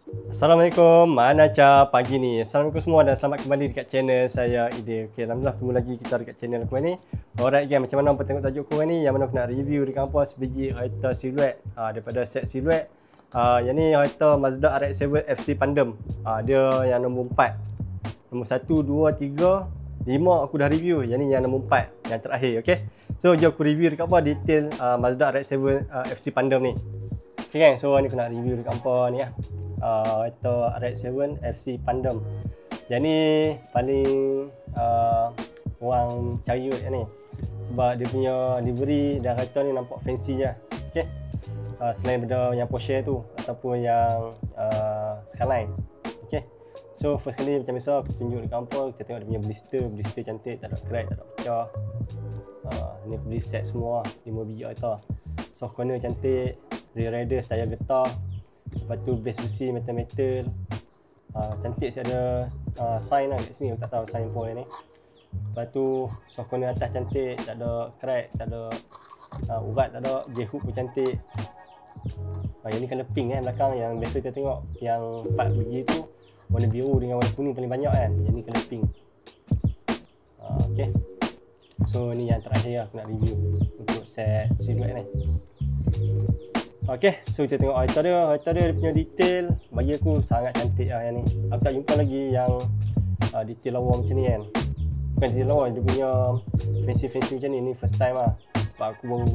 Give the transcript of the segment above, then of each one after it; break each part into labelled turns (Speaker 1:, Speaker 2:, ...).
Speaker 1: Assalamualaikum, mana Ca pagi ni. Assalamualaikum semua dan selamat kembali dekat channel saya Ide. Okey, alhamdulillah ketemu lagi kita dekat channel aku ni. Alright gang, macam mana apa tengok tajuk aku ni, yang mana aku nak review dekat apa sebiji Toyota Silhouette daripada set Silhouette. Yang ni Toyota Mazda RX-7 FC Pandem. Dia yang nombor 4. Nombor 1, 2, 3, 5 aku dah review. Yang ni yang nombor 4, yang terakhir. Okey. So jom aku review dekat apa detail Mazda RX-7 FC Pandem ni. Okay gang, so ni aku nak review dekat apa ni lah. Toyota RX-7 FC Pandem. Yang ni paling orang cari ni sebab dia punya livery dan kereta ni nampak fancy je. Okay. Selain daripada yang Porsche tu ataupun yang Skyline. Okay. So first kali macam biasa aku tunjuk dekat apa, kita tengok dia punya blister cantik, tak ada crack, tak ada pecah. Ni aku beli set semua 5 biji kereta. Soft corner cantik, rear rider tayar getah. Lepas tu base busi metal-metal. Cantik saya ada sign lah kat sini, aku tak tahu sign apa ni. Lepas tu soft corner atas cantik, tak ada crack, tak ada urat, tak ada. J-hook pun cantik. Yang ni colour pink belakang, yang biasa kita tengok yang 4 biji tu warna biru dengan warna kuning paling banyak kan. Yang ni colour pink. Okay. So ni yang terakhir aku nak review untuk set Silhouette ni. Okay, so kita tengok Toyota dia punya detail bagi aku sangat cantik lah yang ni. Aku tak jumpa lagi yang detail lawa macam ni kan. Bukan detail lawa, dia punya fancy macam ni. Ni first time lah sebab aku baru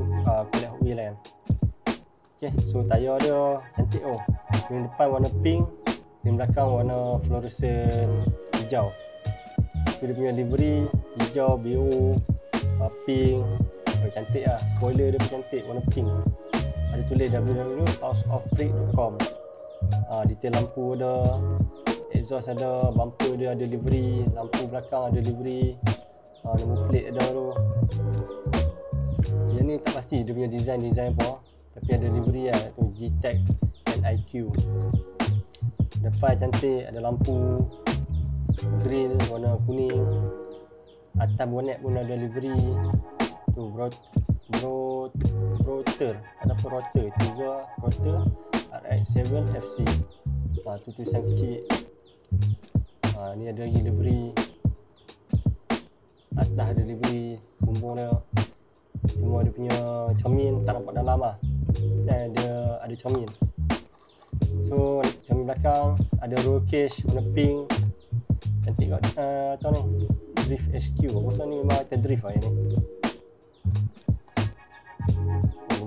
Speaker 1: kuliah Hot Wheels kan. Okay, so tayar dia cantik oh. Yang depan warna pink, yang belakang warna fluorescent hijau. So dia punya livery hijau, biru, pink. Cantik lah. Spoiler dia pun cantik, warna pink. Ada tulis www.houseofbrick.com. Detail lampu ada, exhaust ada, bumper dia ada livery, lampu belakang ada livery, nombor plate ada tu. Yang ni tak pasti dia punya design apa, tapi ada livery lah tu, G-Tech dan IQ. Depan cantik, ada lampu grill warna kuning. Atas bonnet pun ada livery tu, rotor ataupun rotor 3 rotor RX-7 FC. Tu tulisan kecil. Ni ada lagi livery. Atas ada livery, bumbung dia. Cuma dia punya cermin tak nampak dalam lah. Dan dia ada cermin. So cermin belakang ada roll cage warna pink. Cantik kat tahu ni. Drift HQ. Aku rasa ni memang kita drift lah yang ni.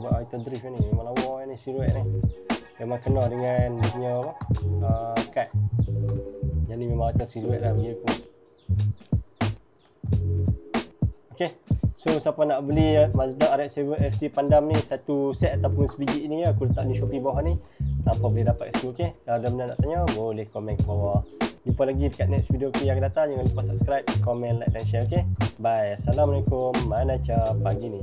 Speaker 1: Buat item drift ni memang lawa ni Silhouette ni. Memang kena dengan dia punya kad. Yang ni memang item Silhouette lah bagi aku. Okay. So siapa nak beli Mazda RX-7 FC Pandem ni, satu set ataupun sebiji ni aku letak di Shopee bawah ni. Apa boleh dapat kat situ. Okay. Kalau ada benda nak tanya boleh komen ke bawah. Jumpa lagi dekat next video aku yang akan datang. Jangan lupa subscribe, komen, like dan share. Okay. Bye. Assalamualaikum. Mana Ca pagi ni.